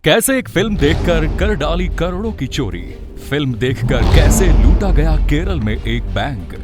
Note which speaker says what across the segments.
Speaker 1: कैसे एक फिल्म देखकर कर डाली करोड़ों की चोरी। फिल्म देखकर कैसे लूटा गया केरल में एक बैंक।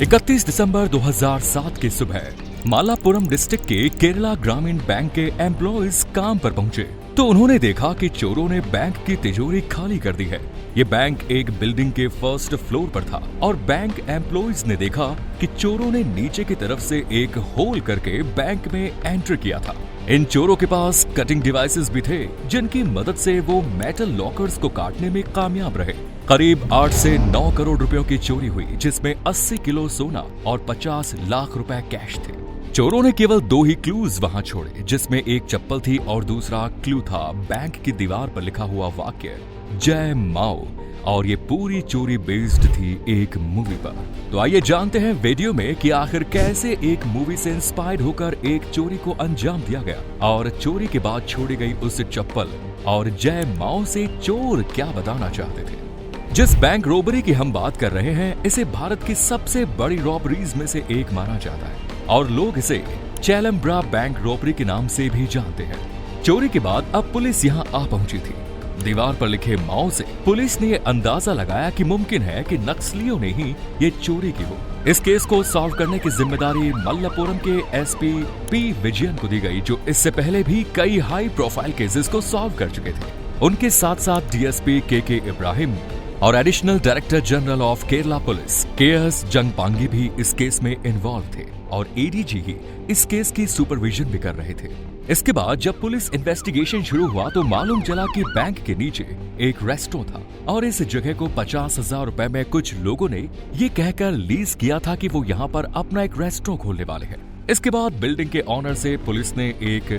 Speaker 1: 31 दिसंबर 2007 की सुबह मालापुरम डिस्ट्रिक्ट के केरला ग्रामीण बैंक के एम्प्लॉइज काम पर पहुंचे तो उन्होंने देखा कि चोरों ने बैंक की तिजोरी खाली कर दी है। ये बैंक एक बिल्डिंग के फर्स्ट फ्लोर पर था और बैंक एम्प्लॉइज ने देखा कि चोरों ने नीचे की तरफ से एक होल करके बैंक में एंटर किया था। इन चोरों के पास कटिंग डिवाइसेस भी थे जिनकी मदद से वो मेटल लॉकर्स को काटने में कामयाब रहे। करीब 8 से 9 करोड़ रुपयों की चोरी हुई, जिसमें 80 किलो सोना और 50 लाख रुपए कैश थे। चोरों ने केवल 2 ही क्लूज वहां छोड़े, जिसमें एक चप्पल थी और दूसरा क्लू था बैंक की दीवार पर लिखा हुआ वाक्य जय माओ, और ये पूरी चोरी बेस्ड थी एक मूवी पर। तो आइए जानते हैं वीडियो में कि आखिर कैसे एक मूवी से इंस्पायर्ड होकर एक चोरी को अंजाम दिया गया और चोरी के बाद छोड़ी गई उस चप्पल और जय माओ से चोर क्या बताना चाहते थे। जिस बैंक रॉबरी की हम बात कर रहे हैं, इसे भारत की सबसे बड़ी रॉबरीज में से एक माना जाता है और लोग इसे चेलम्ब्रा बैंक रॉबरी के नाम से भी जानते हैं। चोरी के बाद अब पुलिस यहाँ आ पहुंची थी। दीवार पर लिखे माओ से पुलिस ने यह अंदाजा लगाया कि मुमकिन है कि नक्सलियों ने ही ये चोरी की हो। इस केस को सॉल्व करने की जिम्मेदारी मल्लापुरम के एसपी पी विजयन को दी गई, जो इससे पहले भी कई हाई प्रोफाइल केसेस को सॉल्व कर चुके थे। उनके साथ साथ डीएसपी के इब्राहिम और additional director general of Kerala police KS. Jangpangi भी इस केस में इन्वॉल्व थे और एडीजी ही इस केस की सुपरविजन भी कर रहे थे। इसके बाद जब पुलिस इन्वेस्टिगेशन शुरू हुआ तो मालूम चला कि बैंक के नीचे एक रेस्टोरेंट था और इस जगह को 50,000 रुपए में कुछ लोगों ने ये कहकर लीज किया था कि वो यहाँ पर अपना एक रेस्टोरेंट खोलने वाले हैं। इसके बाद बिल्डिंग के ऑनर से पुलिस ने एक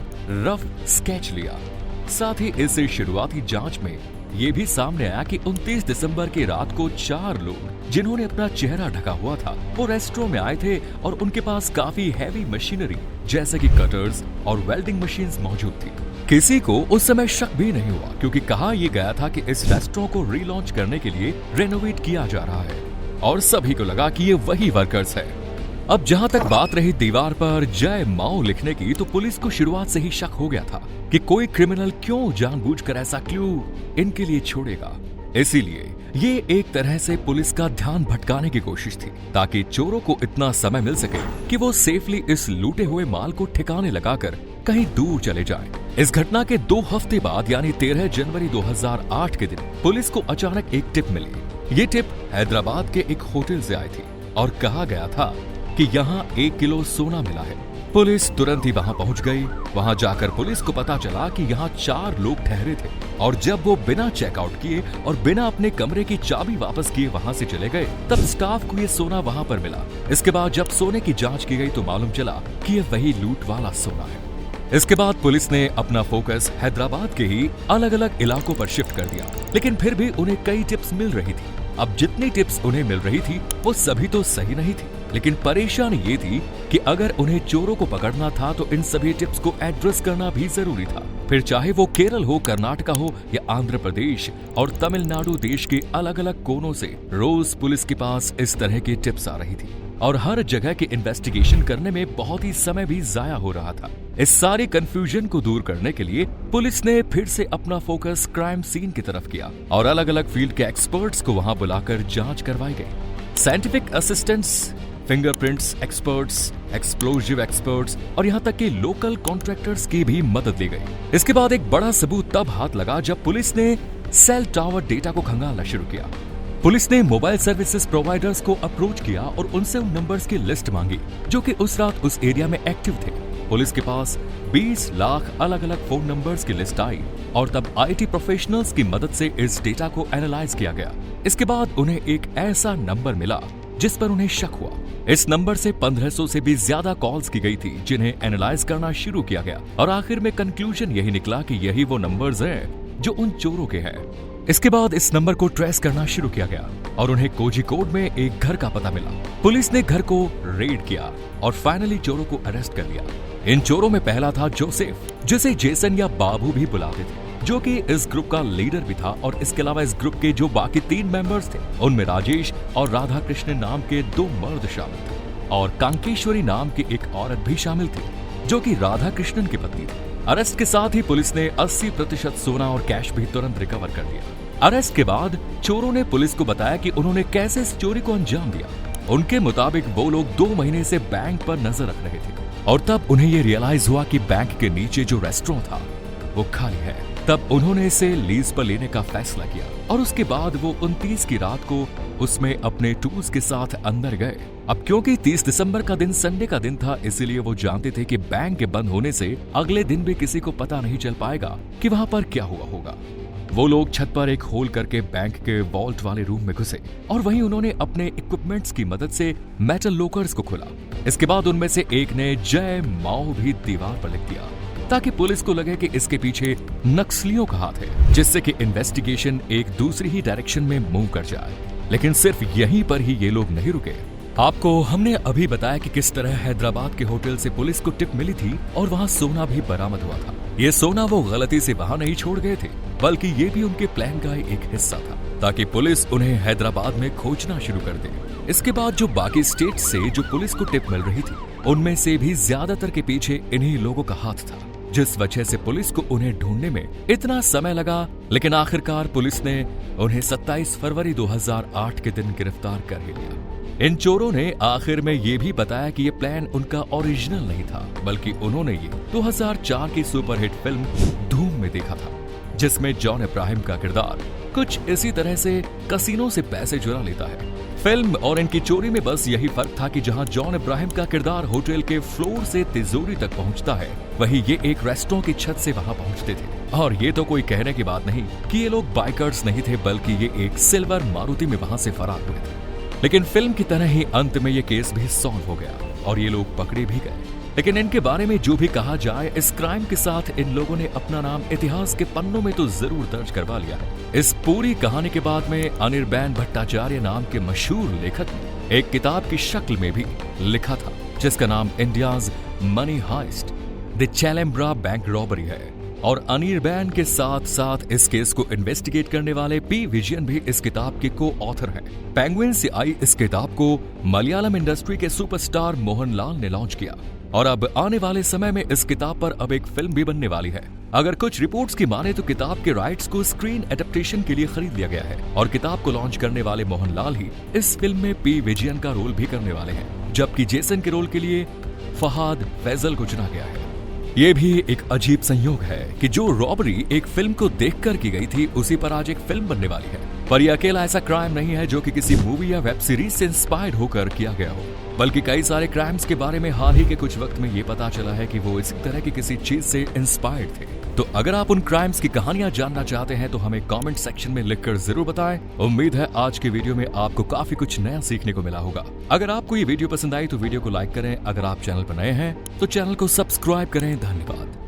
Speaker 1: रफ स्केच लिया। साथ ही इस शुरुआती जांच में ये भी सामने आया कि 29 दिसंबर की रात को 4 लोग जिन्होंने अपना चेहरा ढका हुआ था वो रेस्टोरेंट में आए थे और उनके पास काफी हैवी मशीनरी जैसे कि कटर्स और वेल्डिंग मशीन्स मौजूद थी। किसी को उस समय शक भी नहीं हुआ क्योंकि कहा यह गया था कि इस रेस्टोरेंट को रीलॉन्च करने के लिए रेनोवेट किया जा रहा है और सभी को लगा कि ये वही वर्कर्स है। अब जहां तक बात रही दीवार पर जय माओ लिखने की, तो पुलिस को शुरुआत से ही शक हो गया था कि कोई क्रिमिनल क्यों जानबूझकर ऐसा क्लू इनके लिए छोड़ेगा। इसीलिए ये एक तरह से पुलिस का ध्यान भटकाने की कोशिश थी ताकि चोरों को इतना समय मिल सके कि वो सेफली इस लूटे हुए माल को ठिकाने लगाकर कहीं दूर चले जाएं। इस घटना के 2 हफ्ते बाद यानी 13 जनवरी 2008 के दिन पुलिस को अचानक एक टिप मिली। ये टिप हैदराबाद के एक होटल से आई थी और कहा गया था कि यहाँ 1 किलो सोना मिला है। पुलिस तुरंत ही वहाँ पहुँच गई। वहाँ जाकर पुलिस को पता चला कि यहाँ 4 लोग ठहरे थे और जब वो बिना चेकआउट किए और बिना अपने कमरे की चाबी वापस किए वहाँ से चले गए तब स्टाफ को ये सोना वहाँ पर मिला। इसके बाद जब सोने की जांच की गई तो मालूम चला कि ये वही लूट वाला सोना है। इसके बाद पुलिस ने अपना फोकस हैदराबाद के ही अलग अलग इलाकों पर शिफ्ट कर दिया, लेकिन फिर भी उन्हें कई टिप्स मिल रही थी। अब जितनी टिप्स उन्हें मिल रही थी वो सभी तो सही नहीं थी, लेकिन परेशानी ये थी कि अगर उन्हें चोरों को पकड़ना था तो इन सभी टिप्स को एड्रेस करना भी जरूरी था। फिर चाहे वो केरल हो, कर्नाटका हो या आंध्र प्रदेश और तमिलनाडु, देश के अलग अलग कोनों से रोज पुलिस के पास इस तरह की टिप्स आ रही थी और हर जगह की इन्वेस्टिगेशन करने में बहुत ही समय भी जाया हो रहा था। इस सारी कंफ्यूजन को दूर करने के लिए पुलिस ने फिर से अपना फोकस क्राइम सीन की तरफ किया और अलग अलग फील्ड के एक्सपर्ट्स को वहां बुलाकर जांच करवाई गई। Scientific assistants, fingerprints experts, explosive experts और यहाँ तक कि लोकल कॉन्ट्रैक्टर्स की भी मदद ली गई। इसके बाद एक बड़ा सबूत तब हाथ लगा जब पुलिस ने सेल टावर डेटा को खंगालना शुरू किया। पुलिस ने मोबाइल सर्विसेज प्रोवाइडर्स को अप्रोच किया और उनसे उन नंबर्स की लिस्ट मांगी जो कि उस रात उस एरिया में एक्टिव थे। पुलिस के पास 20 लाख अलग अलग फोन नंबर्स की लिस्ट आई और तब आईटी प्रोफेशनल्स की मदद से इस डेटा को एनालाइज किया गया। इसके बाद उन्हें एक ऐसा नंबर मिला जिस पर उन्हें शक हुआ। इस नंबर से 1500 से भी ज्यादा कॉल्स की गई थी जिन्हें एनालाइज करना शुरू किया गया और आखिर में कंक्लूजन यही निकला कि यही वो नंबर्स हैं जो उन चोरों के हैं। इसके बाद इस नंबर को ट्रेस करना शुरू किया गया और उन्हें कोझिकोड में एक घर का पता मिला। पुलिस ने घर को रेड किया और फाइनली चोरों को अरेस्ट कर लिया। इन चोरों में पहला था जोसेफ, जिसे जेसन या बाबू भी बुलाते थे, जो कि इस ग्रुप का लीडर भी था और इसके अलावा इस ग्रुप के जो बाकी 3 मेंबर्स थे उनमें राजेश और राधा कृष्ण नाम के 2 मर्द शामिल थे और कांकेश्वरी नाम की एक औरत भी शामिल थी जो कि राधा कृष्णन की पत्नी थी। अरेस्ट के साथ ही पुलिस ने 80% सोना और कैश भी तुरंत रिकवर कर लिया। अरेस्ट के बाद चोरों ने पुलिस को बताया कि उन्होंने कैसे इस चोरी को अंजाम दिया। उनके मुताबिक वो लोग 2 महीने से बैंक पर नजर रख रहे थे और तब उन्हें ये रियलाइज हुआ कि बैंक के नीचे जो रेस्टोरेंट था वो खाली है। तब उन्होंने इसे लीज पर लेने का फैसला किया और उसके बाद वो 29 की रात को उसमें अपने टूल्स के साथ अंदर गए। अब क्योंकि 30 दिसंबर का दिन संडे का दिन था, इसलिए वो जानते थे कि बैंक के बंद होने से अगले दिन भी किसी को पता नहीं चल पाएगा कि वहां पर क्या हुआ होगा। वो लोग छत पर एक होल करके बैंक के वॉल्ट वाले रूम में घुसे और वहीं उन्होंने अपने इक्विपमेंट्स की मदद से मेटल लॉकर्स को खोला। इसके बाद उनमें से एक ने जय माओ भी दीवार पर लिख दिया ताकि पुलिस को लगे कि इसके पीछे नक्सलियों का हाथ है, जिससे कि इन्वेस्टिगेशन एक दूसरी ही डायरेक्शन में मूव कर जाए। लेकिन सिर्फ यहीं पर ही ये लोग नहीं रुके। आपको हमने अभी बताया कि किस तरह हैदराबाद के होटल से पुलिस को टिप मिली थी और वहां सोना भी बरामद हुआ था। ये सोना वो गलती से वहां नहीं छोड़ गए थे, बल्कि ये भी उनके प्लान का एक हिस्सा था ताकि पुलिस उन्हें हैदराबाद में खोजना शुरू कर दे। इसके बाद जो बाकी स्टेट से जो पुलिस को टिप मिल रही थी, उनमें से भी ज्यादातर के पीछे इन्हीं लोगों का हाथ था, जिस वजह से पुलिस को उन्हें ढूंढने में इतना समय लगा। लेकिन आखिरकार पुलिस ने उन्हें 27 फरवरी 2008 के दिन गिरफ्तार कर ही लिया। इन चोरों ने आखिर में ये भी बताया कि ये प्लान उनका ओरिजिनल नहीं था, बल्कि उन्होंने ये 2004 की सुपरहिट फिल्म धूम में देखा था, जिसमें जॉन इब्राहिम का किरदार कुछ इसी तरह से कसीनो से पैसे चुरा लेता है। फिल्म और इनकी चोरी में बस यही फर्क था कि जहां जॉन इब्राहिम का किरदार होटल के फ्लोर से तिजोरी तक पहुंचता है, वहीं ये एक रेस्टोरेंट की छत से वहां पहुंचते थे। और ये तो कोई कहने की बात नहीं कि ये लोग बाइकर्स नहीं थे, बल्कि ये एक सिल्वर मारुति में वहां से फरार हुए थे। लेकिन फिल्म की तरह ही अंत में ये केस भी सॉल्व हो गया और ये लोग पकड़े भी गए। लेकिन इनके बारे में जो भी कहा जाए, इस क्राइम के साथ इन लोगों ने अपना नाम इतिहास के पन्नों में तो जरूर दर्ज करवा लिया है। इस पूरी कहानी के बाद में अनिर्बैन भट्टाचार्य नाम के मशहूर लेखक ने एक किताब की शक्ल में भी लिखा था, जिसका नाम India's money heist the Chelembra bank robbery है। और अनिर्बैन के साथ साथ इस केस को इन्वेस्टिगेट करने वाले पी विजयन भी इस किताब के को ऑथर हैं। पेंगुइन से आई इस किताब को मलयालम इंडस्ट्री के सुपरस्टार मोहनलाल ने लॉन्च किया और अब आने वाले समय में इस किताब पर अब एक फिल्म भी बनने वाली है। अगर कुछ रिपोर्ट्स की माने तो किताब के राइट्स को स्क्रीन एडेप्टेशन के लिए खरीद लिया गया है और किताब को लॉन्च करने वाले मोहनलाल ही इस फिल्म में पी विजयन का रोल भी करने वाले हैं, जबकि जेसन के रोल के लिए फहाद फैजल को चुना गया है। ये भी एक अजीब संयोग है कि जो रॉबरी एक फिल्म को देखकर की गई थी, उसी पर आज एक फिल्म बनने वाली है। पर यह अकेला ऐसा क्राइम नहीं है जो कि किसी मूवी या वेब सीरीज से इंस्पायर्ड होकर किया गया हो, बल्कि कई सारे क्राइम्स के बारे में हाल ही के कुछ वक्त में ये पता चला है कि वो इसी तरह की किसी चीज से इंस्पायर्ड थे। तो अगर आप उन क्राइम्स की कहानियां जानना चाहते हैं तो हमें कमेंट सेक्शन में लिखकर जरूर बताएं। उम्मीद है आज के वीडियो में आपको काफी कुछ नया सीखने को मिला होगा। अगर आपको ये वीडियो पसंद आई तो वीडियो को लाइक करें। अगर आप चैनल पर नए हैं तो चैनल को सब्सक्राइब करें। धन्यवाद।